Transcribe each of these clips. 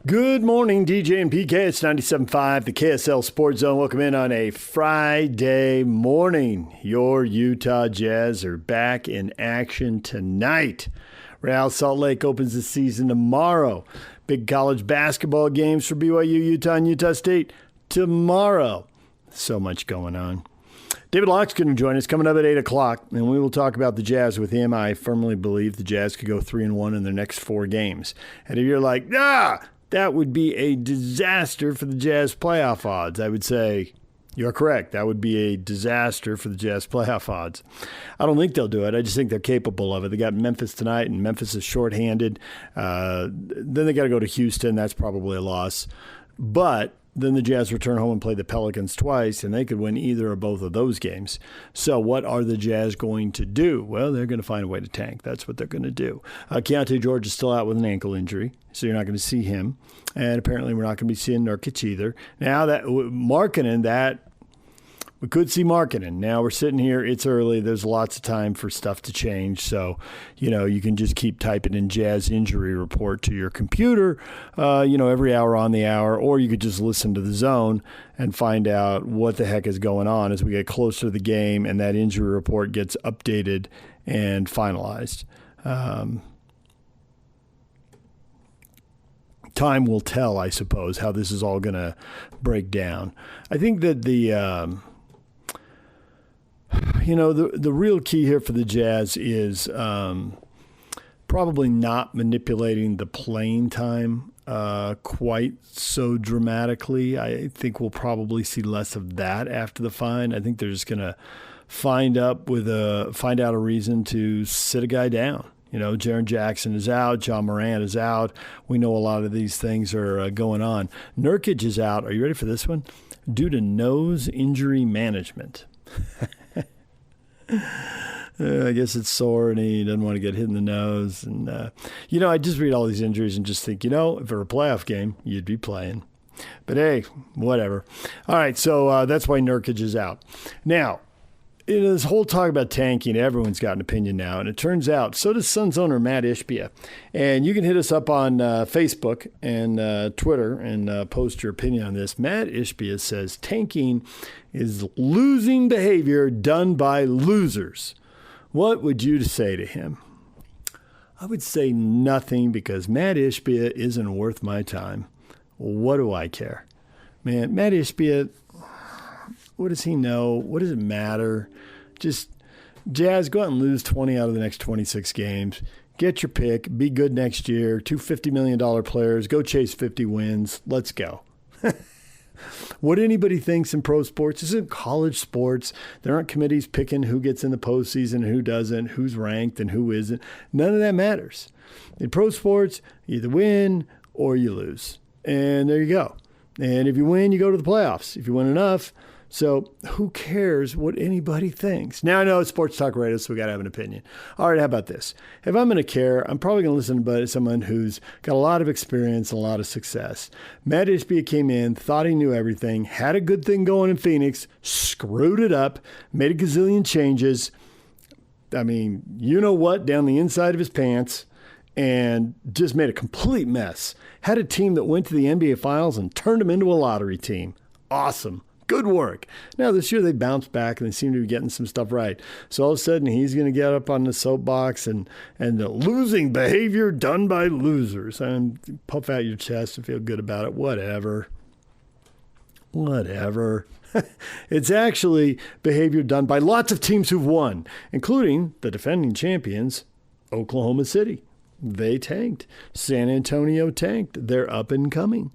Good morning, DJ and PK. It's 97.5, the KSL Sports Zone. Welcome in on a Friday morning. Your Utah Jazz are back in action tonight. Real Salt Lake opens the season tomorrow. Big college basketball games for BYU, Utah, and Utah State tomorrow. So much going on. David Locke's going to join us coming up at 8 o'clock, and we will talk about the Jazz with him. I firmly believe the Jazz could go 3-1 in their next 4 games. And if you're like, that would be a disaster for the Jazz playoff odds, I would say you're correct. That would be a disaster for the Jazz playoff odds. I don't think they'll do it. I just think they're capable of it. They got Memphis tonight, and Memphis is shorthanded. Then they got to go to Houston. That's probably a loss. But then the Jazz return home and play the Pelicans twice, and they could win either or both of those games. So what are the Jazz going to do? Well, they're going to find a way to tank. That's what they're going to do. Keontae George is still out with an ankle injury, so you're not going to see him. And apparently we're not going to be seeing Nurkic either. Now, that Markkanen, we could see Markkanen. Now we're sitting here. It's early. There's lots of time for stuff to change. So, you can just keep typing in Jazz injury report to your computer, every hour on the hour, or you could just listen to the Zone and find out what the heck is going on as we get closer to the game and that injury report gets updated and finalized. Time will tell, I suppose, how this is all going to break down. I think that the real key here for the Jazz is probably not manipulating the playing time quite so dramatically. I think we'll probably see less of that after the fine. I think they're just going to find out a reason to sit a guy down. Jaren Jackson is out. John Morant is out. We know a lot of these things are going on. Nurkic is out. Are you ready for this one? Due to nose injury management. I guess it's sore and he doesn't want to get hit in the nose. And, I just read all these injuries and just think, if it were a playoff game, you'd be playing. But, hey, whatever. All right, so that's why Nurkic is out. Now, this whole talk about tanking, everyone's got an opinion now. And it turns out, so does Suns owner Matt Ishbia. And you can hit us up on Facebook and Twitter and post your opinion on this. Matt Ishbia says tanking is losing behavior done by losers. What would you say to him? I would say nothing because Matt Ishbia isn't worth my time. What do I care? Man, Matt Ishbia, what does he know? What does it matter? Just, Jazz, go out and lose 20 out of the next 26 games. Get your pick. Be good next year. 2 $50 million players. Go chase 50 wins. Let's go. What anybody thinks in pro sports isn't college sports. There aren't committees picking who gets in the postseason and who doesn't, who's ranked and who isn't. None of that matters. In pro sports, you either win or you lose. And there you go. And if you win, you go to the playoffs. If you win enough. So who cares what anybody thinks? Now, I know it's Sports Talk Radio, so we got to have an opinion. All right, how about this? If I'm going to care, I'm probably going to listen to someone who's got a lot of experience and a lot of success. Matt Ishbia came in, thought he knew everything, had a good thing going in Phoenix, screwed it up, made a gazillion changes. I mean, you know what, down the inside of his pants, and just made a complete mess. Had a team that went to the NBA Finals and turned them into a lottery team. Awesome. Good work. Now, this year they bounced back and they seem to be getting some stuff right. So all of a sudden he's going to get up on the soapbox and the losing behavior done by losers. And puff out your chest and feel good about it. Whatever. It's actually behavior done by lots of teams who've won, including the defending champions, Oklahoma City. They tanked. San Antonio tanked. They're up and coming.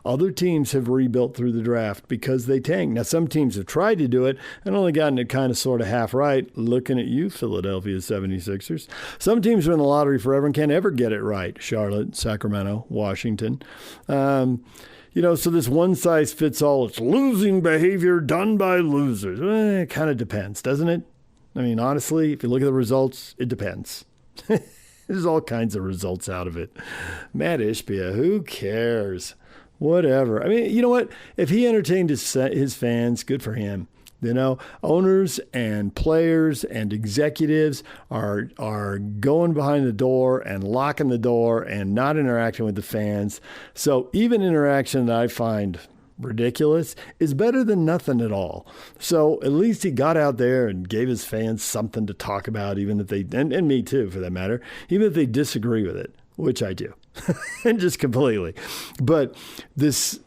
Other teams have rebuilt through the draft because they tanked. Now, some teams have tried to do it and only gotten it kind of sort of half right. Looking at you, Philadelphia 76ers. Some teams are in the lottery forever and can't ever get it right. Charlotte, Sacramento, Washington. So this one-size-fits-all, it's losing behavior done by losers. It kind of depends, doesn't it? I mean, honestly, if you look at the results, it depends. There's all kinds of results out of it. Matt Ishbia, who cares? Whatever. I mean, you know what? If he entertained his fans, good for him. Owners and players and executives are going behind the door and locking the door and not interacting with the fans. So even interaction that I find ridiculous is better than nothing at all. So at least he got out there and gave his fans something to talk about, even if they, and me too for that matter, even if they disagree with it, which I do, and just completely. But this,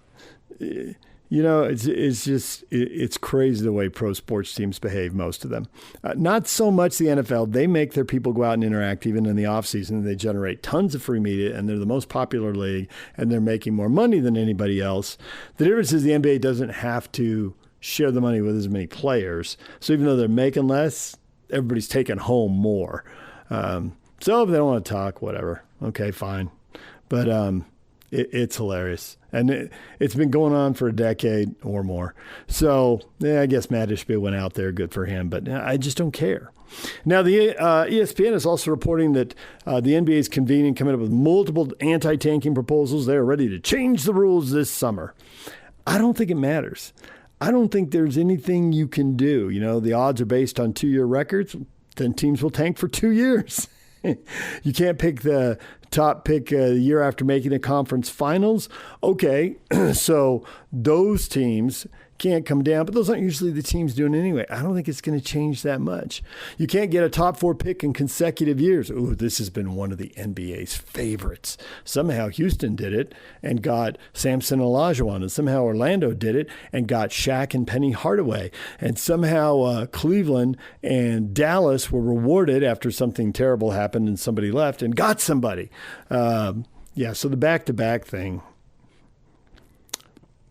it's crazy the way pro sports teams behave, most of them. Not so much the NFL. They make their people go out and interact even in the offseason. They generate tons of free media, and they're the most popular league, and they're making more money than anybody else. The difference is the NBA doesn't have to share the money with as many players. So even though they're making less, everybody's taking home more. So if they don't want to talk, whatever. Okay, fine. But it's hilarious. And it's been going on for a decade or more. So I guess Matt Ishbia went out there. Good for him. But I just don't care. Now, the ESPN is also reporting that the NBA is convening, coming up with multiple anti-tanking proposals. They are ready to change the rules this summer. I don't think it matters. I don't think there's anything you can do. The odds are based on 2-year records. Then teams will tank for 2 years. You can't pick the top pick a year after making the conference finals. Okay, so those teams can't come down, but those aren't usually the teams doing it anyway. I don't think it's going to change that much. You can't get a top 4 pick in consecutive years. Ooh, this has been one of the NBA's favorites. Somehow Houston did it and got Samson Olajuwon, and somehow Orlando did it and got Shaq and Penny Hardaway, and somehow Cleveland and Dallas were rewarded after something terrible happened and somebody left and got somebody. So the back-to-back thing.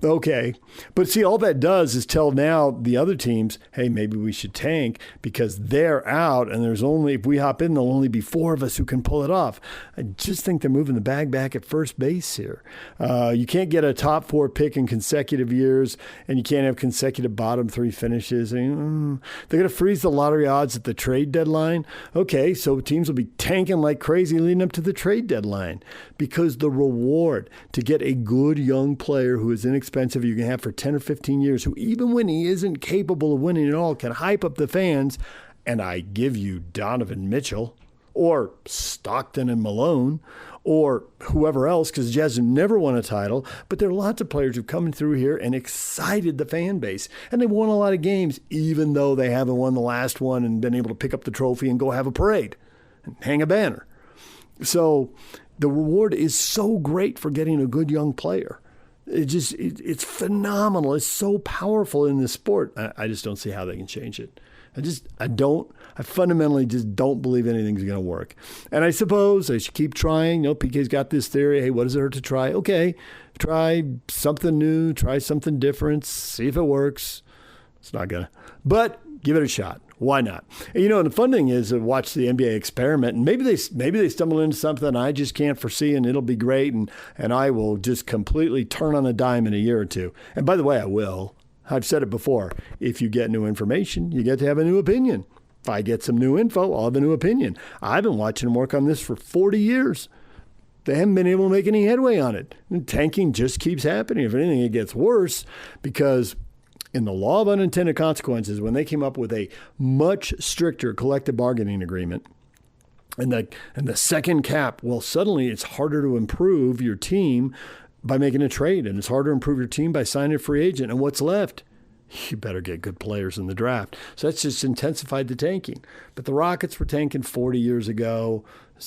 Okay. But see, all that does is tell now the other teams, hey, maybe we should tank because they're out and if we hop in, there'll only be 4 of us who can pull it off. I just think they're moving the bag back at first base here. You can't get a top 4 pick in consecutive years, and you can't have consecutive bottom 3 finishes. They're going to freeze the lottery odds at the trade deadline. Okay, so teams will be tanking like crazy leading up to the trade deadline because the reward to get a good young player who is inexpensive you can have for 10 or 15 years, who even when he isn't capable of winning at all can hype up the fans, and I give you Donovan Mitchell or Stockton and Malone or whoever else, because the Jazz have never won a title, but there are lots of players who've come through here and excited the fan base, and they've won a lot of games even though they haven't won the last one and been able to pick up the trophy and go have a parade and hang a banner. So the reward is so great for getting a good young player. It's phenomenal. It's so powerful in this sport. I just don't see how they can change it. I fundamentally just don't believe anything's going to work. And I suppose they should keep trying. PK's got this theory. Hey, what does it hurt to try? Okay, try something new, try something different, see if it works. It's not going to. But give it a shot. Why not? And, and the fun thing is to watch the NBA experiment, and maybe they stumble into something I just can't foresee, and it'll be great, and I will just completely turn on a dime in a year or two. And by the way, I will. I've said it before. If you get new information, you get to have a new opinion. If I get some new info, I'll have a new opinion. I've been watching them work on this for 40 years. They haven't been able to make any headway on it. And tanking just keeps happening. If anything, it gets worse because in the law of unintended consequences, when they came up with a much stricter collective bargaining agreement and the second cap, well, suddenly it's harder to improve your team by making a trade, and it's harder to improve your team by signing a free agent. And what's left? You better get good players in the draft. So that's just intensified the tanking. But the Rockets were tanking 40 years ago,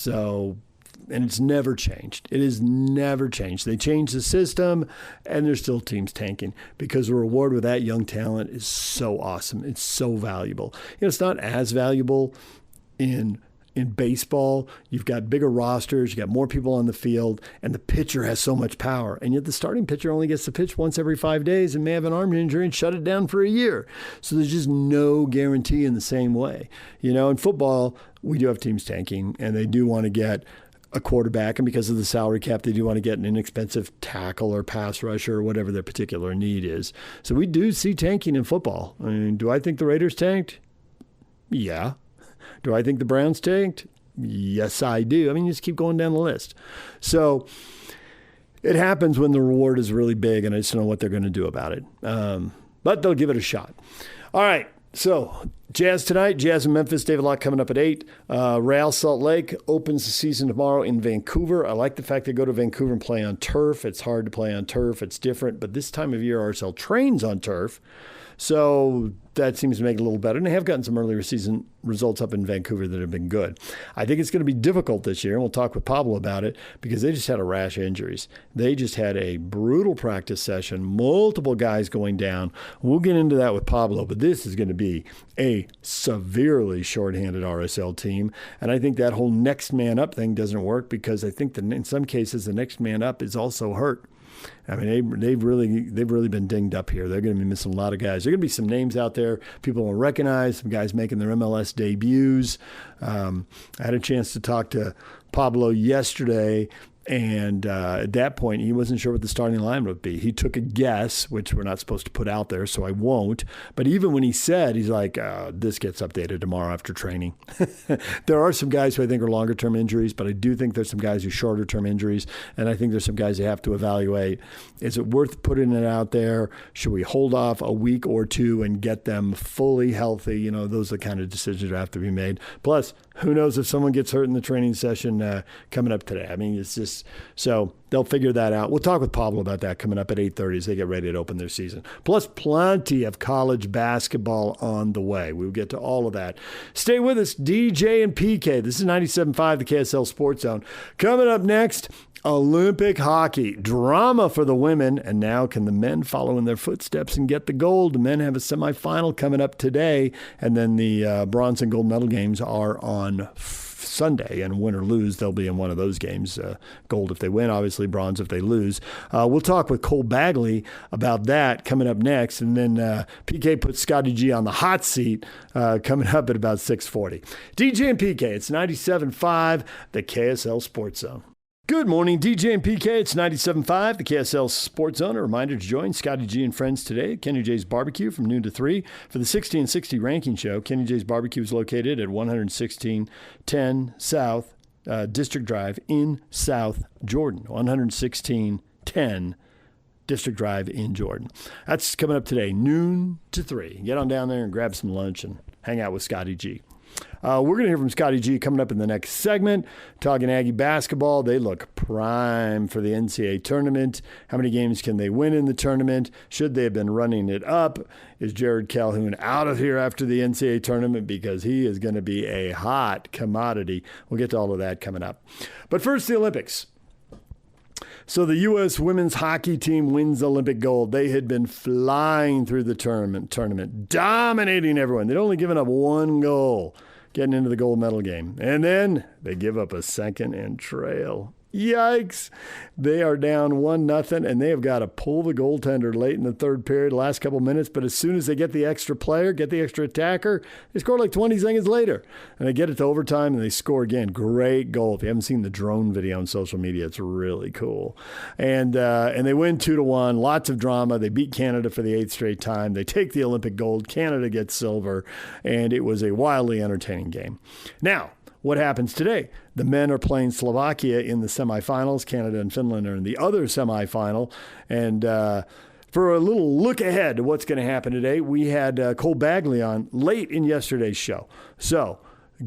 and it's never changed. It has never changed. They changed the system, and there's still teams tanking because the reward with that young talent is so awesome. It's so valuable. It's not as valuable in baseball. You've got bigger rosters, you got more people on the field, and the pitcher has so much power. And yet the starting pitcher only gets to pitch once every 5 days and may have an arm injury and shut it down for a year. So there's just no guarantee in the same way. In football, we do have teams tanking, and they do want to get a quarterback, and because of the salary cap, they do want to get an inexpensive tackle or pass rusher or whatever their particular need is. So we do see tanking in football. I mean, do I think the Raiders tanked? Yeah. Do I think the Browns tanked? Yes, I do. I mean, you just keep going down the list. So it happens when the reward is really big, and I just don't know what they're going to do about it. But they'll give it a shot. All right. So, Jazz tonight, Jazz in Memphis. David Locke coming up at 8. Real Salt Lake opens the season tomorrow in Vancouver. I like the fact they go to Vancouver and play on turf. It's hard to play on turf. It's different. But this time of year, RSL trains on turf. So that seems to make it a little better. And they have gotten some earlier season results up in Vancouver that have been good. I think it's going to be difficult this year, and we'll talk with Pablo about it, because they just had a rash of injuries. They just had a brutal practice session, multiple guys going down. We'll get into that with Pablo, but this is going to be a severely shorthanded RSL team. And I think that whole next man up thing doesn't work, because I think that in some cases the next man up is also hurt. I mean, they've really been dinged up here. They're going to be missing a lot of guys. There are going to be some names out there people will recognize, some guys making their MLS debuts. I had a chance to talk to Pablo yesterday, and at that point, he wasn't sure what the starting line would be. He took a guess, which we're not supposed to put out there, so I won't. But even when he said, he's like, this gets updated tomorrow after training. There are some guys who I think are longer-term injuries, but I do think there's some guys who are shorter-term injuries, and I think there's some guys you have to evaluate. Is it worth putting it out there? Should we hold off a week or two and get them fully healthy? You know, those are the kind of decisions that have to be made. Plus, who knows if someone gets hurt in the training session coming up today. I mean, it's just so they'll figure that out. We'll talk with Pablo about that coming up at 8:30 as they get ready to open their season. Plus, plenty of college basketball on the way. We'll get to all of that. Stay with us, DJ and PK. This is 97.5, the KSL Sports Zone. Coming up next, Olympic hockey. Drama for the women. And now can the men follow in their footsteps and get the gold? The men have a semifinal coming up today. And then the bronze and gold medal games are on Sunday, and win or lose, they'll be in one of those games. Gold if they win, obviously bronze if they lose. We'll talk with Cole Bagley about that coming up next, and then PK puts Scotty G on the hot seat coming up at about 6:40. DJ and PK, it's 97.5, the KSL Sports Zone. Good morning, DJ and PK. It's 97.5, the KSL Sports Zone. A reminder to join Scotty G and friends today at Kenny J's Barbecue from noon to 3 for the 60 and 60 ranking show. Kenny J's Barbecue is located at 11610 South District Drive in South Jordan. 11610 District Drive in Jordan. That's coming up today, noon to 3. Get on down there and grab some lunch and hang out with Scotty G. We're going to hear from Scotty G coming up in the next segment. Talking Aggie basketball. They look prime for the NCAA tournament. How many games can they win in the tournament? Should they have been running it up? Is Jared Calhoun out of here after the NCAA tournament? Because he is going to be a hot commodity. We'll get to all of that coming up. But first, the Olympics. So the U.S. women's hockey team wins Olympic gold. They had been flying through the tournament, dominating everyone. They'd only given up one goal getting into the gold medal game. And then they give up a second and trail. Yikes. They are down 1-0, and they have got to pull the goaltender late in the third period, last couple minutes. But as soon as they get the extra player, get the extra attacker, they score like 20 seconds later. And they get it to overtime, and they score again. Great goal. If you haven't seen the drone video on social media, it's really cool. And they win 2-1. Lots of drama. They beat Canada for the 8th straight time. They take the Olympic gold. Canada gets silver. And it was a wildly entertaining game. Now, what happens today? The men are playing Slovakia in the semifinals. Canada and Finland are in the other semifinal. And for a little look ahead to what's going to happen today, we had Cole Bagley on late in yesterday's show. So,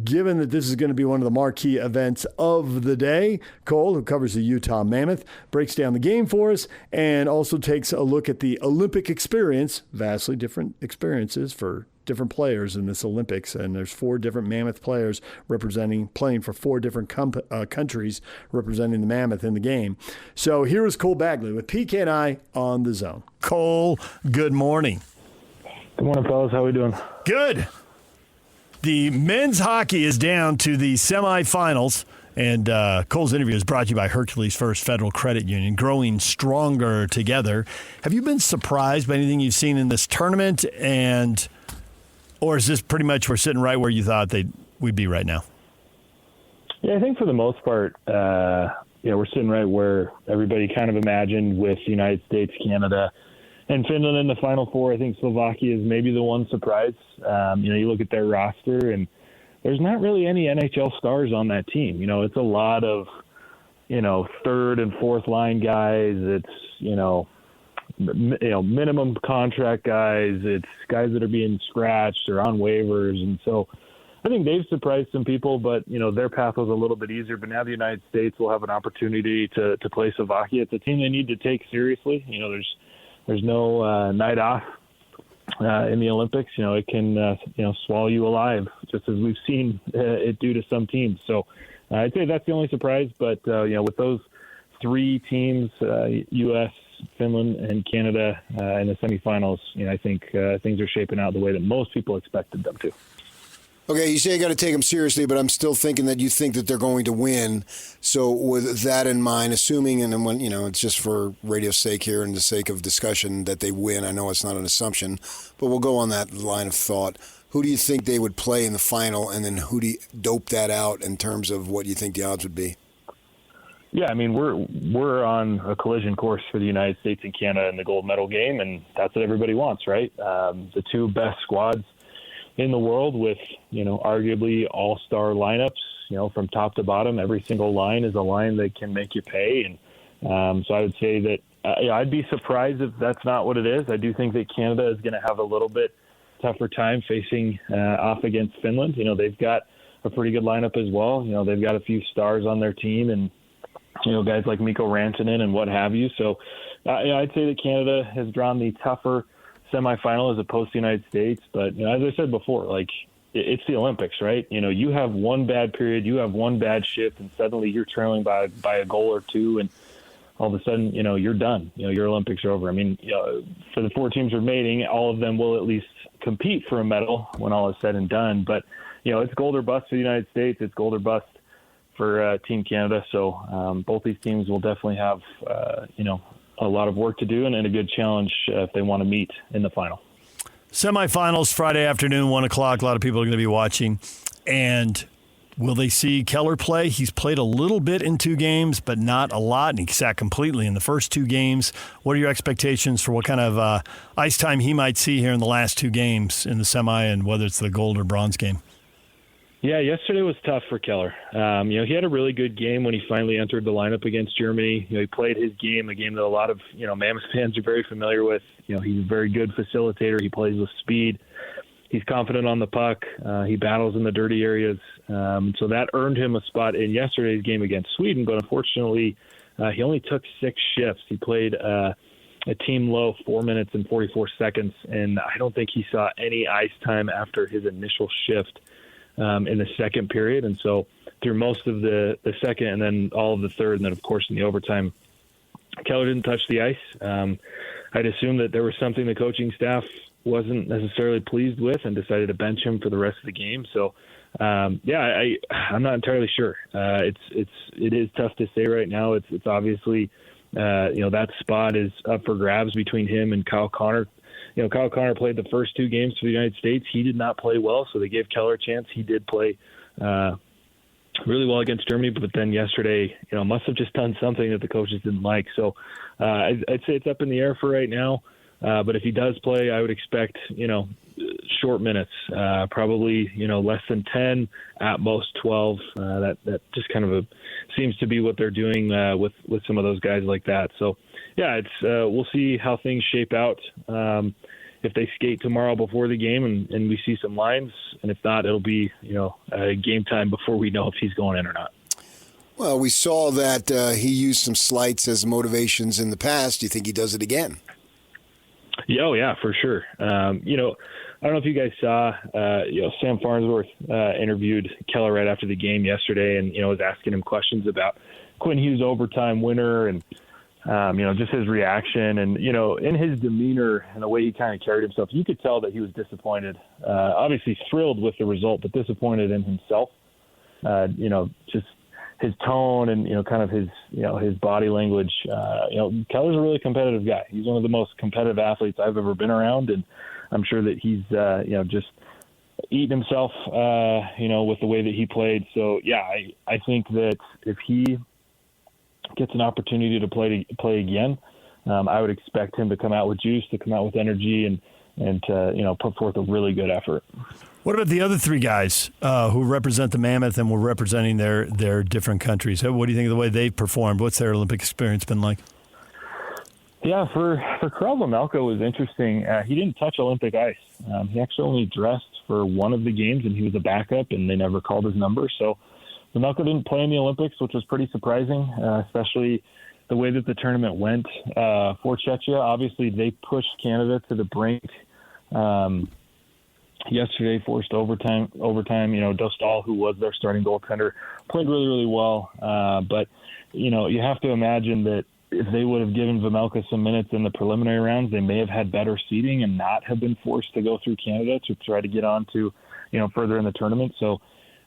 given that this is going to be one of the marquee events of the day, Cole, who covers the Utah Mammoth, breaks down the game for us and also takes a look at the Olympic experience, vastly different experiences for different players in this Olympics, and there's 4 different Mammoth players playing for 4 different countries representing the Mammoth in the game. So here is Cole Bagley with PK and I on the zone. Cole, good morning. Good morning, fellas. How are we doing? Good. The men's hockey is down to the semifinals, and Cole's interview is brought to you by Hercules First Federal Credit Union, growing stronger together. Have you been surprised by anything you've seen in this tournament, or is this pretty much we're sitting right where you thought we'd be right now? Yeah, I think for the most part, we're sitting right where everybody kind of imagined, with the United States, Canada, and Finland in the Final Four. I think Slovakia is maybe the one surprise. You look at their roster, and there's not really any NHL stars on that team. It's a lot of, third and fourth line guys. It's, minimum contract guys. It's guys that are being scratched or on waivers. And so I think they've surprised some people, but, their path was a little bit easier. But now the United States will have an opportunity to play Slovakia. It's a team they need to take seriously. There's no night off in the Olympics. It can, swallow you alive, just as we've seen it do to some teams. So I'd say that's the only surprise. But, with those three teams, U.S., Finland, and Canada in the semifinals, I think things are shaping out the way that most people expected them to. Okay, you say you got to take them seriously, but I'm still thinking that you think that they're going to win. So with that in mind, assuming, and then when it's just for radio's sake here and the sake of discussion that they win. I know it's not an assumption, but we'll go on that line of thought. Who do you think they would play in the final, and then who do you dope that out in terms of what you think the odds would be? Yeah, I mean, we're on a collision course for the United States and Canada in the gold medal game, and that's what everybody wants, right? The two best squads in the world with, arguably all-star lineups, from top to bottom. Every single line is a line that can make you pay. And so I would say that I'd be surprised if that's not what it is. I do think that Canada is going to have a little bit tougher time facing off against Finland. They've got a pretty good lineup as well. They've got a few stars on their team and, guys like Mikko Rantanen and what have you. So I'd say that Canada has drawn the tougher semifinal as opposed to the United States. But as I said before, it's the Olympics, right? You have one bad period, you have one bad shift, and suddenly you're trailing by a goal or two, and all of a sudden, you're done. Your Olympics are over. I mean, for the four teams remaining, all of them will at least compete for a medal when all is said and done. But, it's gold or bust for the United States. It's gold or bust for Team Canada. So both these teams will definitely have, a lot of work to do and a good challenge if they want to meet in the final. Semifinals Friday afternoon, 1 o'clock. A lot of people are going to be watching. And will they see Keller play? He's played a little bit in 2 games, but not a lot, and he sat completely in the first 2 games. What are your expectations for what kind of ice time he might see here in the last 2 games in the semi, and whether it's the gold or bronze game? Yeah, yesterday was tough for Keller. He had a really good game when he finally entered the lineup against Germany. He played his game, a game that a lot of, Mammoth fans are very familiar with. He's a very good facilitator. He plays with speed. He's confident on the puck. He battles in the dirty areas. So that earned him a spot in yesterday's game against Sweden. But unfortunately, he only took 6 shifts. He played a team low 4 minutes and 44 seconds. And I don't think he saw any ice time after his initial shift in the second period. And so through most of the second and then all of the third, and then, of course, in the overtime, Keller didn't touch the ice. I'd assume that there was something the coaching staff wasn't necessarily pleased with and decided to bench him for the rest of the game. So, I'm not entirely sure. It is tough to say right now. It's obviously, that spot is up for grabs between him and Kyle Connor. Kyle Connor played the first 2 games for the United States. He did not play well, so they gave Keller a chance. He did play really well against Germany, but then yesterday, must have just done something that the coaches didn't like. So I'd say it's up in the air for right now. But if he does play, I would expect, short minutes, probably, less than 10, at most 12. That just kind of seems to be what they're doing with some of those guys like that. So, yeah, we'll see how things shape out. If they skate tomorrow before the game and we see some lines, and if not, it'll be, game time before we know if he's going in or not. Well, we saw that he used some slights as motivations in the past. Do you think he does it again? Yeah, oh, yeah, for sure. I don't know if you guys saw, Sam Farnsworth interviewed Keller right after the game yesterday and, was asking him questions about Quinn Hughes' overtime winner and, just his reaction and, in his demeanor and the way he kind of carried himself, you could tell that he was disappointed, obviously thrilled with the result, but disappointed in himself. Just his tone and, kind of his body language. Keller's a really competitive guy. He's one of the most competitive athletes I've ever been around. And I'm sure that he's, just eating himself, with the way that he played. So, yeah, I think that if he gets an opportunity to play again, I would expect him to come out with juice, to come out with energy and to, put forth a really good effort. What about the other 3 guys who represent the Mammoth and were representing their different countries? What do you think of the way they've performed? What's their Olympic experience been like? Yeah, for Karel Vejmelka was interesting. He didn't touch Olympic ice. He actually only dressed for one of the games, and he was a backup, and they never called his number. So Vejmelka didn't play in the Olympics, which was pretty surprising, especially the way that the tournament went. For Czechia, obviously they pushed Canada to the brink. Yesterday, forced overtime. Dostal, who was their starting goaltender, played really, really well. But you have to imagine that if they would have given Vejmelka some minutes in the preliminary rounds, they may have had better seeding and not have been forced to go through Canada to try to get on to, further in the tournament. So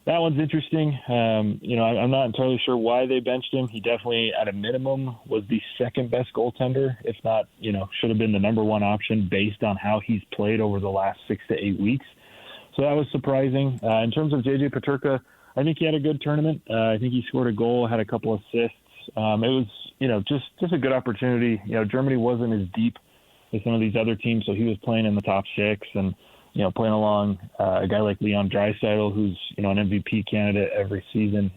that one's interesting. I'm not entirely sure why they benched him. He definitely, at a minimum, was the second best goaltender, if not, should have been the number one option based on how he's played over the last 6 to 8 weeks. So that was surprising. In terms of JJ Peterka, I think he had a good tournament. I think he scored a goal, had a couple assists. It was, just a good opportunity. Germany wasn't as deep as some of these other teams, so he was playing in the top six and, playing along a guy like Leon Draisaitl, who's, an MVP candidate every season.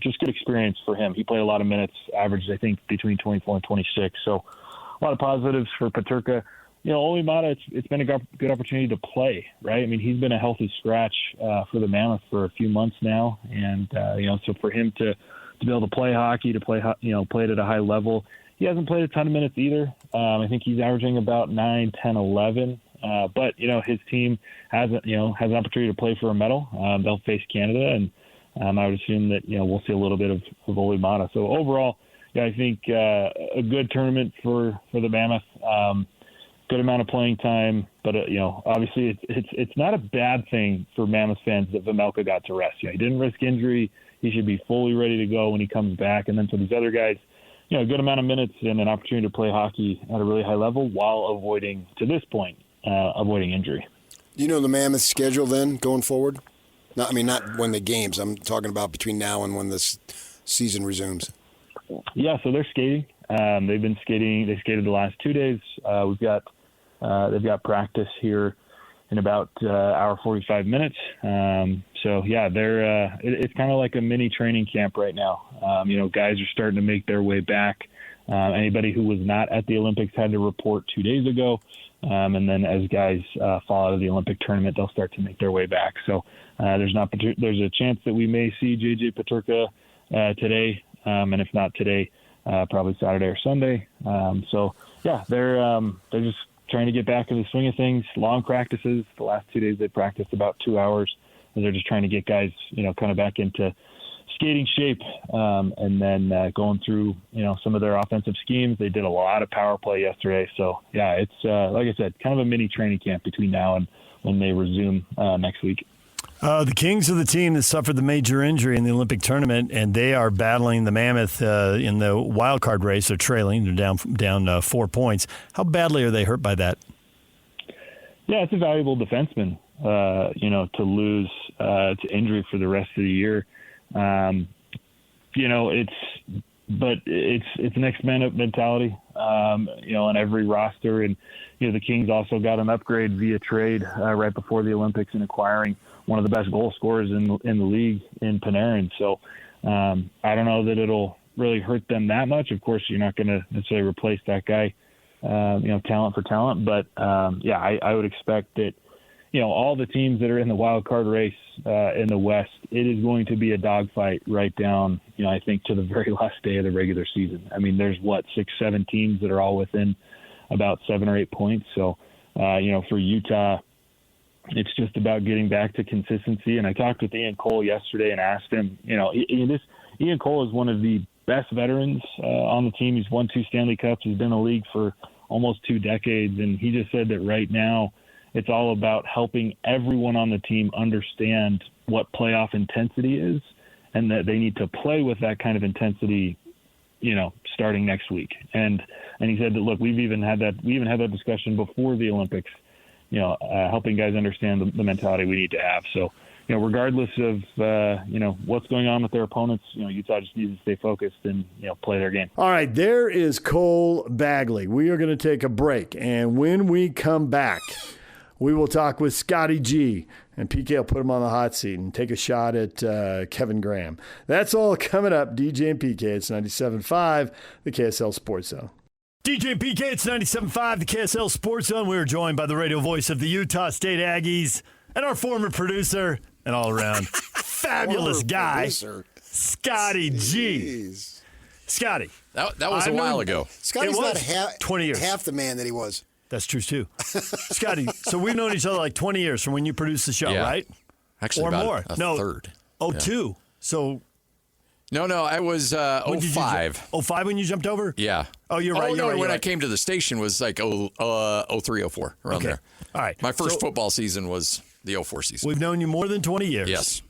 Just good experience for him. He played a lot of minutes, averaged, I think, between 24 and 26. So a lot of positives for Peterka. Ole Mata, it's been a good opportunity to play, right? I mean, he's been a healthy scratch for the Mammoth for a few months now. And, so for him to be able to play hockey, to play it at a high level, he hasn't played a ton of minutes either. I think he's averaging about 9, 10, 11. But, his team has an opportunity to play for a medal. They'll face Canada, and I would assume that, we'll see a little bit of Ole Mata. So overall, I think a good tournament for the Mammoth. Good amount of playing time, but obviously it's not a bad thing for Mammoth fans that Vejmelka got to rest. He didn't risk injury. He should be fully ready to go when he comes back. And then for these other guys, a good amount of minutes and an opportunity to play hockey at a really high level while avoiding, to this point, injury. Do you know the Mammoth schedule then going forward? Not when the games. I'm talking about between now and when this season resumes. Yeah, so they're skating. They've been skating. They skated the last 2 days. They've got practice here in about hour 45 minutes. They're it's kind of like a mini training camp right now. Guys are starting to make their way back. Anybody who was not at the Olympics had to report 2 days ago. And then as guys fall out of the Olympic tournament, they'll start to make their way back. So there's a chance that we may see JJ Peterka today. And if not today, probably Saturday or Sunday. They're just trying to get back in the swing of things. Long practices. The last 2 days they practiced about 2 hours, and they're just trying to get guys, kind of back into skating shape, and then going through, some of their offensive schemes. They did a lot of power play yesterday. So, it's, like I said, kind of a mini training camp between now and when they resume next week. The Kings are the team that suffered the major injury in the Olympic tournament, and they are battling the Mammoth in the wild card race. They're trailing. They're down 4 points. How badly are they hurt by that? Yeah, it's a valuable defenseman, to lose to injury for the rest of the year. It's an X-Men mentality, on every roster. And, the Kings also got an upgrade via trade right before the Olympics in acquiring one of the best goal scorers in the league in Panarin. So I don't know that it'll really hurt them that much. Of course, you're not going to necessarily replace that guy, talent for talent. But, I would expect that, all the teams that are in the wild card race in the West, it is going to be a dogfight right down, I think, to the very last day of the regular season. I mean, there's 6, 7 teams that are all within about 7 or 8 points. So, for Utah, it's just about getting back to consistency. And I talked with Ian Cole yesterday and asked him, Ian Cole is one of the best veterans on the team. He's won 2 Stanley Cups. He's been in the league for almost 2 decades. And he just said that right now it's all about helping everyone on the team understand what playoff intensity is and that they need to play with that kind of intensity, starting next week. And he said that, look, we even had that discussion before the Olympics, helping guys understand the mentality we need to have. So, regardless of, what's going on with their opponents, Utah just needs to stay focused and, play their game. All right, there is Cole Bagley. We are going to take a break. And when we come back, we will talk with Scotty G, and PK will put him on the hot seat and take a shot at Kevin Graham. That's all coming up. DJ and PK, it's 97.5, the KSL Sports Zone. DJ and PK, it's 97.5, the KSL Sports Zone. We are joined by the radio voice of the Utah State Aggies and our former producer and all-around fabulous guy, Scotty G. Scotty. That was a while ago. Scotty's not 20 years. half the man that he was. That's true, too. Scotty, so we've known each other like 20 years from when you produced the show, right? Actually, or about more. a third. Oh, yeah. 2. So... No, I was 05. 05 when you jumped over? Yeah. Oh, you're right. When I came to the station was like 03, 04, around there. All right. My first football season was the 04 season. We've known you more than 20 years. Yes.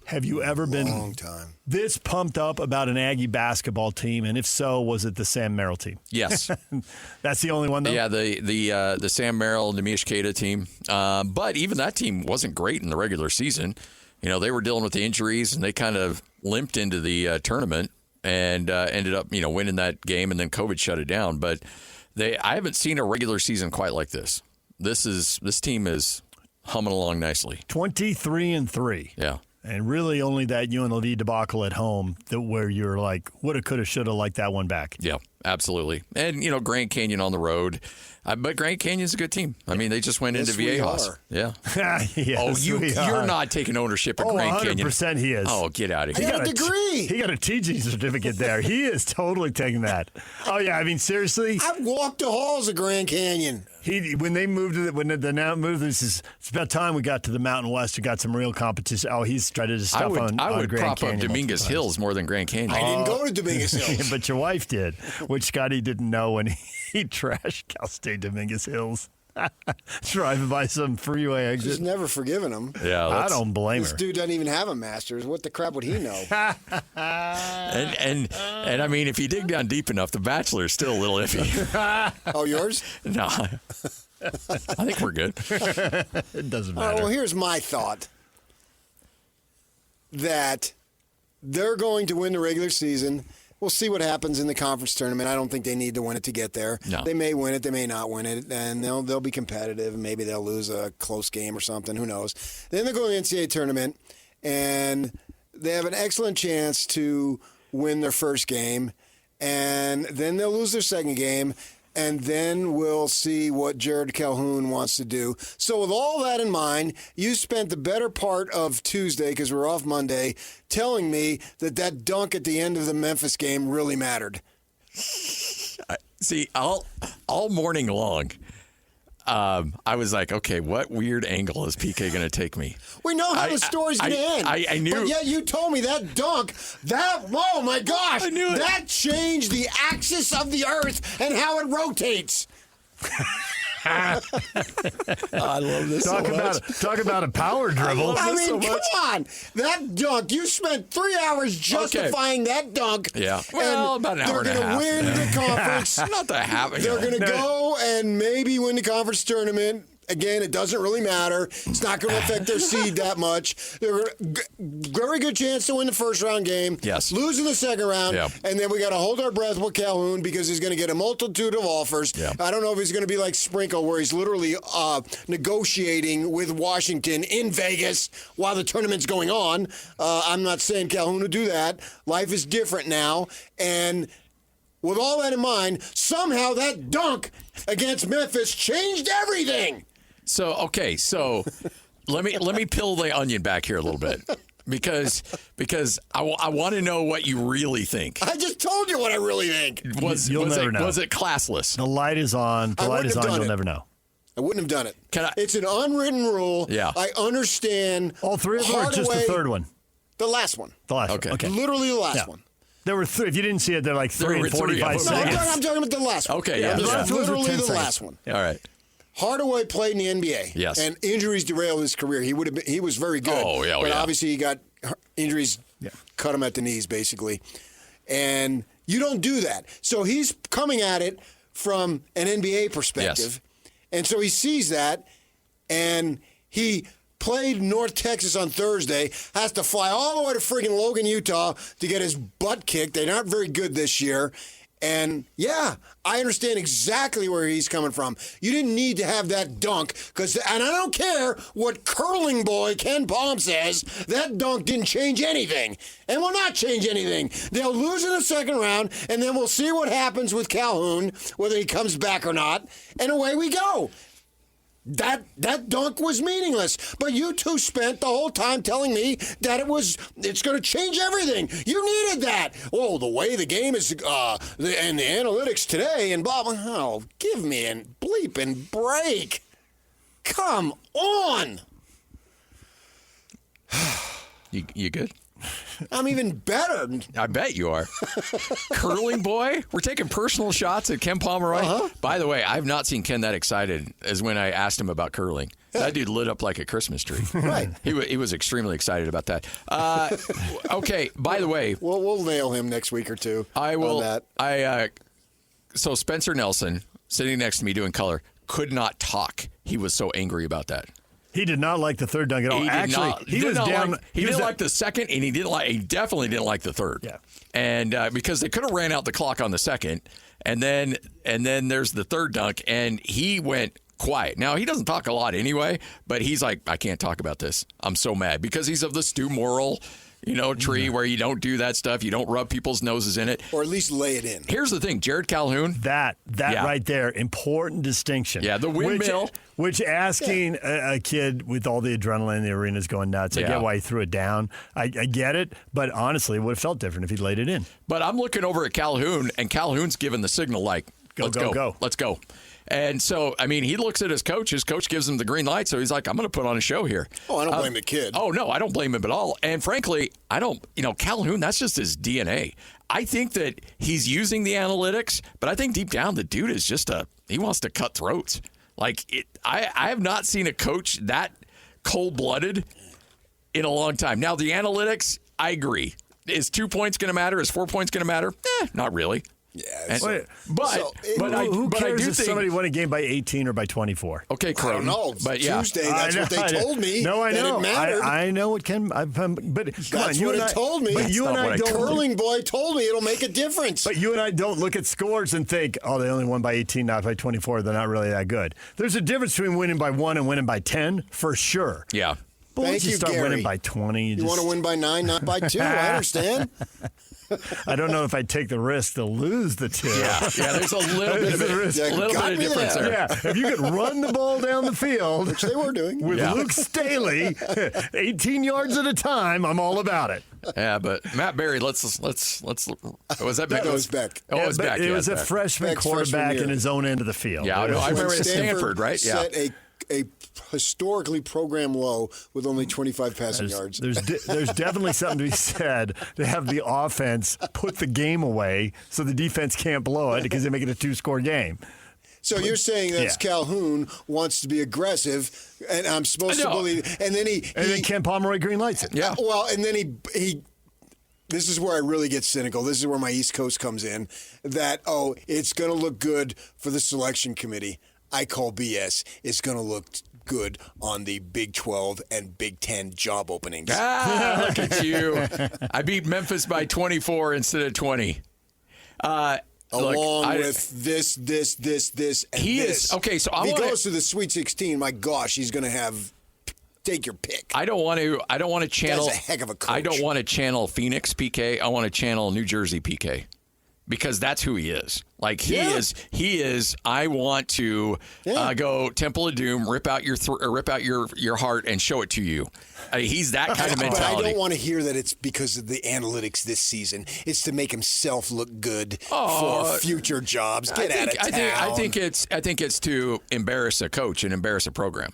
Have you ever been Long time. this pumped up about an Aggie basketball team? And if so, was it the Sam Merrill team? Yes. That's the only one, though? Yeah, the Sam Merrill, Nemish Keita team. But even that team wasn't great in the regular season. You know, they were dealing with the injuries, and they kind of limped into the tournament and ended up, winning that game, and then COVID shut it down. But I haven't seen a regular season quite like this. This team is humming along nicely. 23-3. Yeah. And really only that UNLV debacle at home where you're like, woulda, coulda, shoulda, like that one back. Yeah, absolutely. And, Grand Canyon on the road. But Grand Canyon's a good team. I mean, they just went into Viejas. Yeah. Yes, you're not taking ownership of Grand Canyon. 100% he is. Oh, get out of here. He got a degree. He got a teaching certificate there. He is totally taking that. Oh, yeah. I mean, seriously. I've walked the halls of Grand Canyon. When they moved to when the now moved, it's about time we got to the Mountain West and got some real competition. Oh, he's tried to stuff on I would Grand prop Canyon up Dominguez Hills more than Grand Canyon. I didn't go to Dominguez Hills. But your wife did, which Scotty didn't know when he trashed Cal State Dominguez Hills. Driving by some freeway exit. She's never forgiven him. Yeah, I don't blame This her. dude doesn't even have a master's. What the crap would he know? And I mean, if you dig down deep enough, the Bachelor is still a little iffy. Oh, yours? No, I think we're good. It doesn't matter. Well, here's my thought. That they're going to win the regular season. We'll see what happens in the conference tournament. I don't think they need to win it to get there. No. They may win it, they may not win it, and they'll be competitive, and maybe they'll lose a close game or something. Who knows? Then they're going to the NCAA tournament, and they have an excellent chance to win their first game, and then they'll lose their second game, and then we'll see what Jared Calhoun wants to do. So with all that in mind, you spent the better part of Tuesday, because we're off Monday, telling me that dunk at the end of the Memphis game really mattered. See, all morning long, I was like, okay, what weird angle is PK going to take me? We know how the story's going to end. I knew. But yet you told me that dunk, oh my gosh, I knew it. That changed the axis of the earth and how it rotates. I love this Talk about a power dribble. I mean, come on. That dunk, you spent 3 hours justifying that dunk. Yeah. Well, about an hour and a half. They're going to win the conference. Not that half. They're going to go and maybe win the conference tournament. Again, it doesn't really matter. It's not going to affect their seed that much. They're very good chance to win the first round game. Yes. Lose in the second round. Yep. And then we got to hold our breath with Calhoun because he's going to get a multitude of offers. Yep. I don't know if he's going to be like Sprinkle where he's literally negotiating with Washington in Vegas while the tournament's going on. I'm not saying Calhoun will do that. Life is different now. And with all that in mind, somehow that dunk against Memphis changed everything. So let me peel the onion back here a little bit because I want to know what you really think. I just told you what I really think. You'll never know. Was it classless? The light is on. The light is on. You'll never know. I wouldn't have done it. Can I- It's an unwritten rule. Yeah. I understand. All three of them or just the third one? The last one. The last Okay. one. Okay. Literally the last Yeah. one. There were three. If you didn't see it, they're like 3 were and three 45 of them. No, seconds. I'm talking about the last one. Okay, yeah. This Yeah. is Those were literally 10 the seconds. last one. All right. Hardaway played in the NBA. Yes. And injuries derailed his career. He was very good. Oh, yeah, But yeah. obviously he got injuries, cut him at the knees, basically. And you don't do that. So he's coming at it from an NBA perspective. Yes. And so he sees that, and he played North Texas on Thursday, has to fly all the way to friggin' Logan, Utah to get his butt kicked. They're not very good this year. And, yeah, I understand exactly where he's coming from. You didn't need to have that dunk, and I don't care what curling boy Ken Palm says, that dunk didn't change anything and will not change anything. They'll lose in the second round, and then we'll see what happens with Calhoun, whether he comes back or not, and away we go. That dunk was meaningless, but you two spent the whole time telling me that it's going to change everything. You needed that. Oh, the way the game is, and the analytics today, and blah blah. Oh, give me a bleep and break. Come on. You good? I'm even better. I bet you are. Curling boy? We're taking personal shots at Ken Pomeroy. Uh-huh. By the way, I've not seen Ken that excited as when I asked him about curling. That dude lit up like a Christmas tree. Right. He was extremely excited about that. Okay, by the way. We'll nail him next week or two. I will. On that. So Spencer Nelson, sitting next to me doing color, could not talk. He was so angry about that. He did not like the third dunk at all. He didn't like the second, and he definitely didn't like the third. Yeah. And because they could have ran out the clock on the second, and then there's the third dunk, and he went quiet. Now, he doesn't talk a lot anyway, but he's like, I can't talk about this. I'm so mad because he's of the Stu Morrill, tree where you don't do that stuff. You don't rub people's noses in it. Or at least lay it in. Here's the thing, Jared Calhoun. That right there, important distinction. Yeah, the windmill. Which asking a kid with all the adrenaline in the arena is going nuts. I get why he threw it down. I get it, but honestly, it would have felt different if he'd laid it in. But I'm looking over at Calhoun, and Calhoun's giving the signal like, let's go. Let's go. And so, I mean, he looks at his coach. His coach gives him the green light, so he's like, I'm going to put on a show here. Oh, I don't blame the kid. Oh, no, I don't blame him at all. And frankly, I don't, Calhoun, that's just his DNA. I think that he's using the analytics, but I think deep down the dude is just he wants to cut throats. I have not seen a coach that cold-blooded in a long time. Now, the analytics, I agree. Is 2 points going to matter? Is 4 points going to matter? Not really. Yeah, who cares if somebody won a game by 18 or by 24? Okay, Crow. I don't know. But Tuesday, that's what they told me. No, I know. It mattered. I know what Ken. But come on, you told me. But you and I don't. Curling boy told me it'll make a difference. But you and I don't look at scores and think, oh, they only won by 18, not by 24. They're not really that good. There's a difference between winning by 1 and winning by 10, for sure. Yeah. But once you start winning by 20, you want to win by 9, not by 2. I understand. I don't know if I'd take the risk to lose the 2. Yeah, there's a little bit of difference there. Yeah, if you could run the ball down the field, which they were doing, with Luke Staley, 18 yards at a time, I'm all about it. Yeah, but Matt Berry, let's. Was that Beck? That was Beck. Oh, it was Beck. It was a freshman Beck's quarterback freshman in his own end of the field. Yeah, I remember at Stanford, right? Set a historically programmed low with only 25 passing yards. There's definitely something to be said to have the offense put the game away so the defense can't blow it because they make it a 2-score game. So you're saying that Calhoun wants to be aggressive, and I'm supposed to believe, and then Ken Pomeroy green lights it. Yeah. Well, and then he. This is where I really get cynical. This is where my East Coast comes in. That it's going to look good for the selection committee. I call BS. It's going to look good on the Big 12 and Big 10 job openings. Look at you. I beat Memphis by 24 instead of 20. Along with this, and this. Is okay. So if he goes to the Sweet 16, my gosh, he's going to take your pick. I don't want to channel. That's a heck of a coach. I don't want to channel Phoenix PK. I want to channel New Jersey PK. Because that's who he is. He is. I want to go Temple of Doom, rip out your heart, and show it to you. He's that kind of mentality. But I don't want to hear that it's because of the analytics this season. It's to make himself look good for future jobs. Get out of town. I think it's to embarrass a coach and embarrass a program.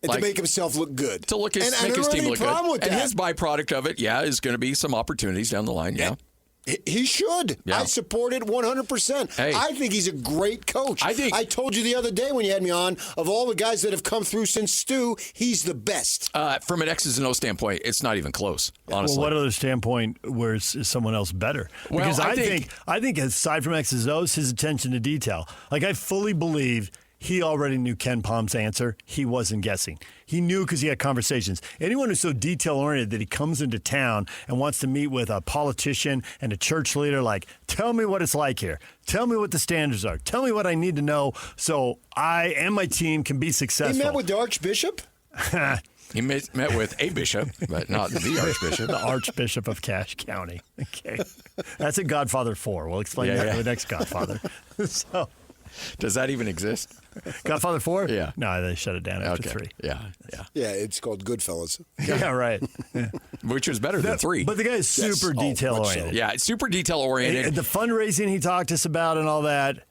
And to make himself look good. To make his team look good. And his byproduct of it, is going to be some opportunities down the line. Yeah. He should. Yeah. I support it 100%. Hey. I think he's a great coach. I told you the other day when you had me on, of all the guys that have come through since Stu, he's the best. From an X's and O's standpoint, it's not even close, honestly. Well, what other standpoint where is someone else better? Because I think aside from X's and O's, his attention to detail. I fully believe he already knew Ken Palm's answer. He wasn't guessing. He knew because he had conversations. Anyone who's so detail-oriented that he comes into town and wants to meet with a politician and a church leader, like, tell me what it's like here. Tell me what the standards are. Tell me what I need to know so I and my team can be successful. He met with the Archbishop? He met with a bishop, but not the archbishop. The Archbishop of Cache County. Okay. That's in Godfather 4. We'll explain that in the next Godfather. So, does that even exist? Godfather 4? Yeah. No, they shut it down after 3. Yeah. Yeah, it's called Goodfellas. Yeah, right. Yeah. Which was better than 3. But the guy is super detail-oriented. Yeah, it's super detail-oriented. And the fundraising he talked to us about and all that.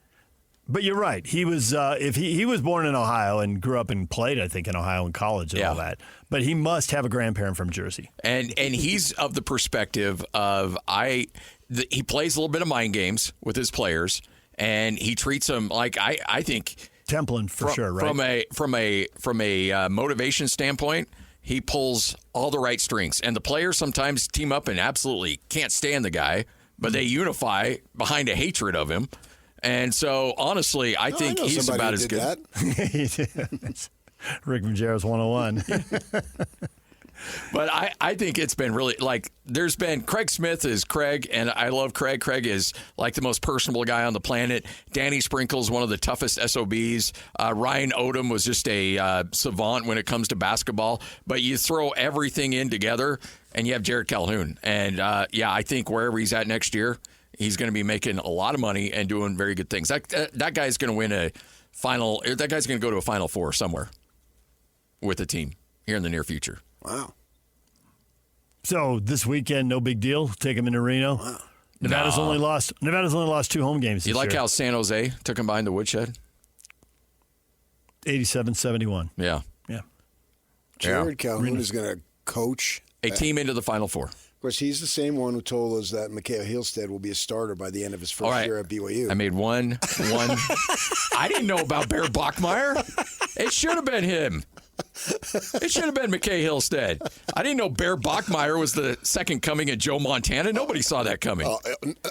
But you're right. He was if he was born in Ohio and grew up and played, I think, in Ohio in college and all that. But he must have a grandparent from Jersey. And he's of the perspective of he plays a little bit of mind games with his players, and he treats them like I think Templin for sure, right? From a motivation standpoint, he pulls all the right strings, and the players sometimes team up and absolutely can't stand the guy, but they unify behind a hatred of him. And so, honestly, I think he's about as good. Rick Majerus 101. But I think it's been really, like, there's been, Craig Smith is Craig, and I love Craig. Craig is, like, the most personable guy on the planet. Danny Sprinkle's one of the toughest SOBs. Ryan Odom was just a savant when it comes to basketball. But you throw everything in together, and you have Jared Calhoun. And, I think wherever he's at next year, he's going to be making a lot of money and doing very good things. That guy's going to win a final. That guy's going to go to a Final Four somewhere with the team here in the near future. Wow. So this weekend, no big deal. Take him into Reno. Wow. Nevada's only lost 2 home games this year. You like year. how San Jose took him behind the woodshed? 87-71. Yeah. Jared Calhoun is going to coach a team into the Final Four. Of course, he's the same one who told us that Mikhail Hillstead will be a starter by the end of his first year at BYU. I made one. I didn't know about Bear Bachmeier. It should have been him. It should have been Mikhail Hillstead. I didn't know Bear Bachmeier was the second coming of Joe Montana. Nobody saw that coming.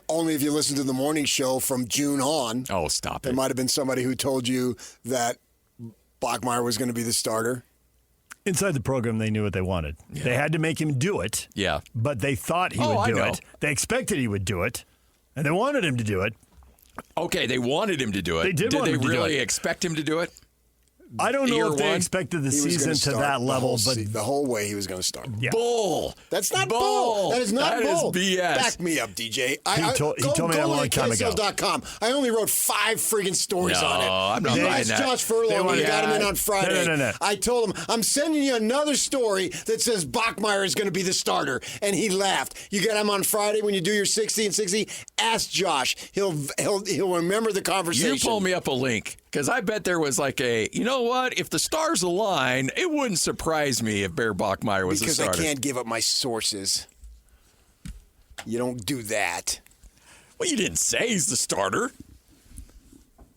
Only if you listen to the morning show from June on. Oh, stop it. There might have been somebody who told you that Bachmeier was going to be the starter. Inside the program, they knew what they wanted. Yeah. They had to make him do it. Yeah. But they thought he would do it. They expected he would do it. And they wanted him to do it. Okay, they wanted him to do it. They did want him to do it. Did they really expect him to do it? I don't know if they expected the season to that level, but the whole way he was going to start. Yeah. Bull. That's not bull. That is not bull. That is BS. Back me up, DJ. He told me that a long time ago. I only wrote 5 friggin' stories on it. I'm not buying that. Josh Furlong when he got him in on Friday. No. I told him, I'm sending you another story that says Bachmeier is going to be the starter. And he laughed. You get him on Friday when you do your 60 and 60. Ask Josh. He'll remember the conversation. You pull me up a link. Because I bet there was like you know what? If the stars align, it wouldn't surprise me if Bear Bachmeier was the starter. Because I can't give up my sources. You don't do that. Well, you didn't say he's the starter.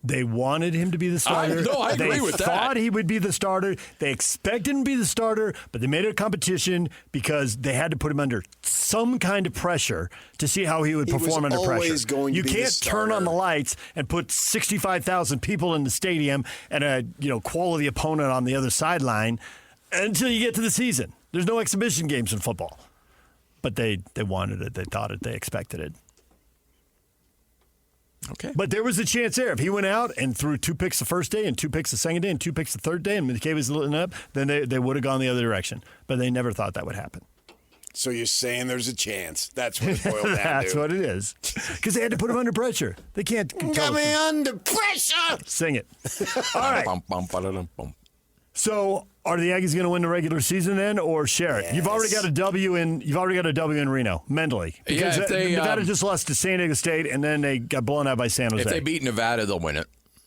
They wanted him to be the starter. I agree with that. They thought he would be the starter. They expected him to be the starter, but they made it a competition because they had to put him under some kind of pressure to see how he would perform under pressure. You can't turn on the lights and put 65,000 people in the stadium and a quality opponent on the other sideline until you get to the season. There's no exhibition games in football. But they wanted it. They thought it. They expected it. Okay. But there was a chance there. If he went out and threw 2 picks the first day and 2 picks the second day and 2 picks the third day and McKay was lit up, then they would have gone the other direction. But they never thought that would happen. So you're saying there's a chance. That's what it boiled down to. That's what it is. Because they had to put him under pressure. They can't Got me under pressure. Sing it. All right. So are the Aggies going to win the regular season then, or share it? Yes. You've already got a W in Reno mentally because Nevada just lost to San Diego State and then they got blown out by San Jose. If they beat Nevada, they'll win it.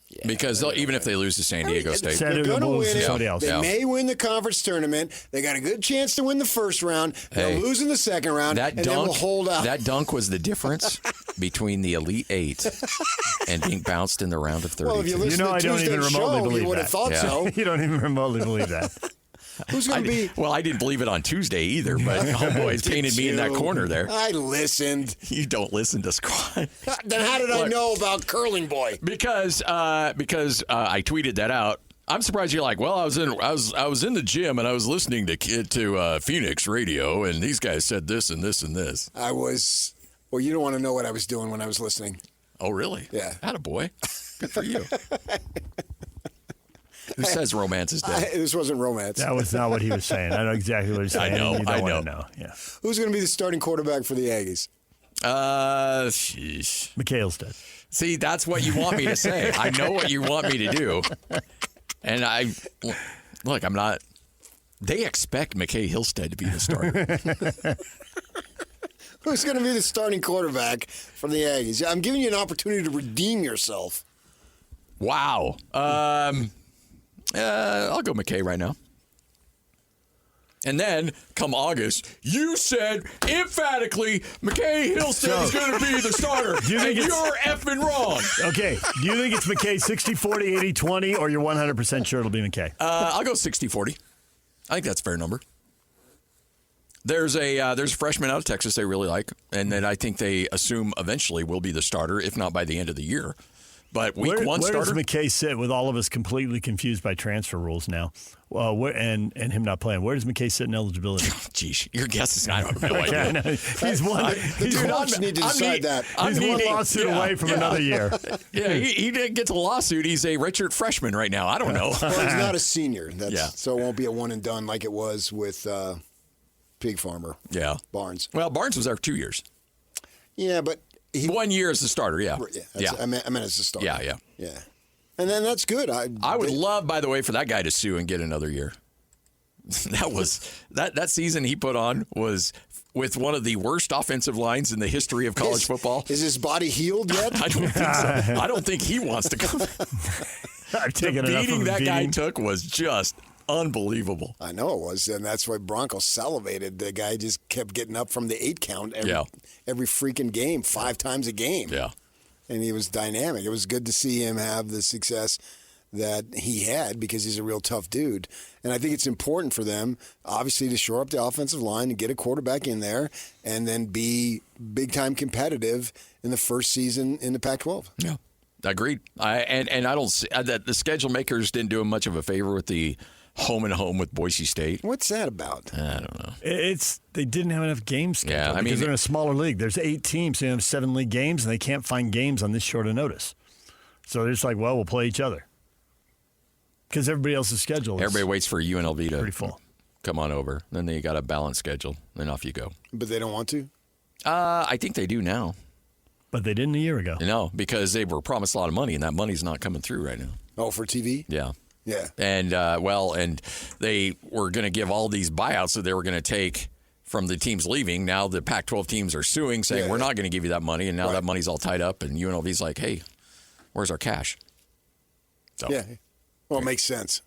Yeah, because even if they lose to San Diego State, they're going to win it. Somebody else. They may win the conference tournament. They got a good chance to win the first round. They'll lose in the second round, and then we'll hold out. That dunk was the difference between the Elite Eight and being bounced in the round of 32. Well, if you listen to I don't even remotely believe you would have thought so. You don't even remotely believe that. Who's going to be? Well, I didn't believe it on Tuesday either, but homeboy's painted me in that corner there. I listened. You don't listen to Squad. Then how did I know about Curling Boy? Because I tweeted that out. I'm surprised you're like, well, I was in the gym and I was listening to Phoenix radio and these guys said this and this and this. I was. Well, you don't want to know what I was doing when I was listening. Oh, really? Yeah. Attaboy. Good for you. Who says romance is dead? This wasn't romance. That was not what he was saying. I know exactly what he's saying. I know. You don't want to know. Yeah. Who's going to be the starting quarterback for the Aggies? Sheesh. McHale's dead. See, that's what you want me to say. I know what you want me to do. And I'm not. They expect McKay Hillstead to be the starter. Who's going to be the starting quarterback for the Aggies? I'm giving you an opportunity to redeem yourself. Wow. I'll go McKay right now. And then, come August, you said emphatically McKay Hillstead is going to be the starter. You think and you're effing wrong. Okay. Do you think it's McKay 60-40, 80-20, or you're 100% sure it'll be McKay? I'll go 60-40. I think that's a fair number. There's a freshman out of Texas they really like, and that I think they assume eventually will be the starter, if not by the end of the year. But week one where starter. Where does McKay sit with all of us completely confused by transfer rules now? And him not playing. Where does McKay sit in eligibility? Geez, your guess is I have no idea. No, he's one. He's Coach need to decide that. He's one lawsuit away from another year. Yeah, he didn't get a lawsuit. He's a redshirt freshman right now. I don't know. Well, he's not a senior. Yeah. So it won't be a one and done like it was with Pig Farmer. Yeah. Barnes. Well, Barnes was there for 2 years. Yeah, but 1 year as the starter, yeah. I meant as a starter. Yeah. And then that's good. I would love, by the way, for that guy to sue and get another year. That season he put on was with one of the worst offensive lines in the history of college football. Is his body healed yet? I don't think so. I don't think he wants to come. The beating that guy took was just unbelievable. I know it was, and that's why Broncos salivated. The guy just kept getting up from the 8 count every freaking game, 5 times a game. Yeah. And he was dynamic. It was good to see him have the success that he had because he's a real tough dude. And I think it's important for them, obviously, to shore up the offensive line and get a quarterback in there and then be big-time competitive in the first season in the Pac-12. Yeah, agreed. And I don't see that the schedule makers didn't do him much of a favor with the home and home with Boise State. What's that about? I don't know. They didn't have enough games scheduled because they're in a smaller league. There's 8 teams, so you have 7 league games, and they can't find games on this short of notice. So they're just like, well, we'll play each other. Because everybody else's schedule is everybody waits for UNLV to pretty full. Come on over. Then they got a balanced schedule. Then off you go. But they don't want to? I think they do now. But they didn't a year ago. No, because they were promised a lot of money, and that money's not coming through right now. Oh, for TV? Yeah. Yeah. And, and they were going to give all these buyouts that they were going to take from the teams leaving. Now the Pac-12 teams are suing, saying we're not going to give you that money, and now that money's all tied up, and UNLV's like, hey, where's our cash? So, yeah. Well, it makes sense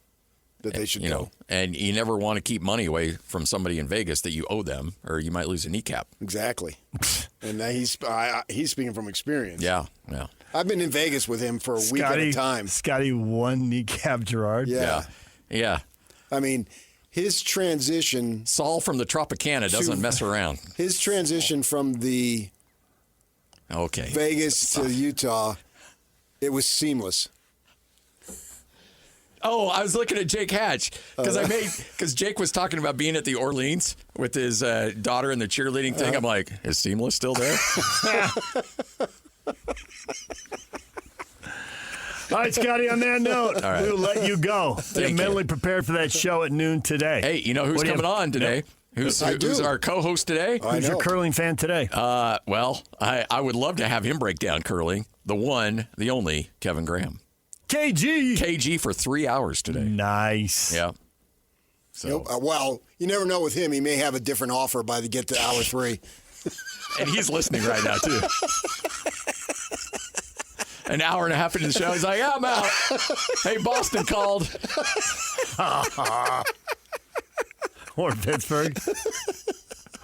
that they should go. And you never want to keep money away from somebody in Vegas that you owe them, or you might lose a kneecap. Exactly. And he's speaking from experience. Yeah. I've been in Vegas with him for a week at a time. Scotty won kneecap Garrard. Yeah. I mean, his transition. Saul from the Tropicana doesn't mess around. His transition from the Vegas to Utah, it was seamless. Oh, I was looking at Jake Hatch because Jake was talking about being at the Orleans with his daughter and the cheerleading thing. I'm like, is Seamless still there? All right, Scotty, on that note, we'll let you go. Get mentally prepared for that show at noon today. Hey, you know who's coming on today? Who's our co-host today? Who's your curling fan today? Well, I would love to have him break down curling. The one, the only, Kevin Graham. KG for 3 hours today. Nice. Yeah. So well, you never know with him. He may have a different offer by the get to hour 3. And he's listening right now, too. An hour and a half into the show, he's like, I'm out. Hey, Boston called. Or Pittsburgh.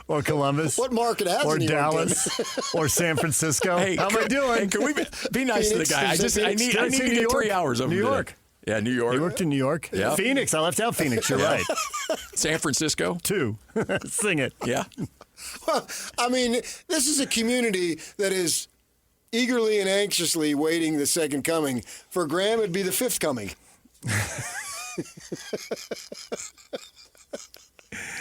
Or Columbus. What market has Or Dallas. Or San Francisco. Hey, how am I doing? Hey, can we be nice to the guy? I need to get 3 hours of New York. Yeah, New York. He worked in New York. Yeah. Phoenix. I left out Phoenix. You're right. San Francisco. 2. Sing it. Yeah. Well, I mean, this is a community that is eagerly and anxiously waiting the second coming. For Graham, it'd be the fifth coming.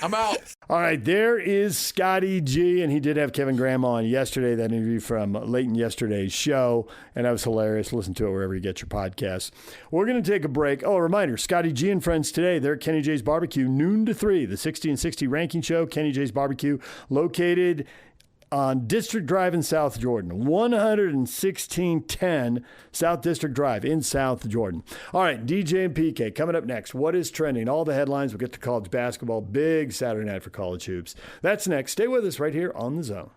I'm out. All right, there is Scotty G, and he did have Kevin Graham on yesterday, that interview from late in yesterday's show, and that was hilarious. Listen to it wherever you get your podcasts. We're going to take a break. Oh, a reminder, Scotty G and friends today, they're at Kenny J's Barbecue, noon to 3, the 60 and 60 ranking show, Kenny J's Barbecue, located on District Drive in South Jordan, 11610 South District Drive in South Jordan. All right, DJ and PK coming up next. What is trending? All the headlines. We'll get to college basketball. Big Saturday night for college hoops. That's next. Stay with us right here on The Zone.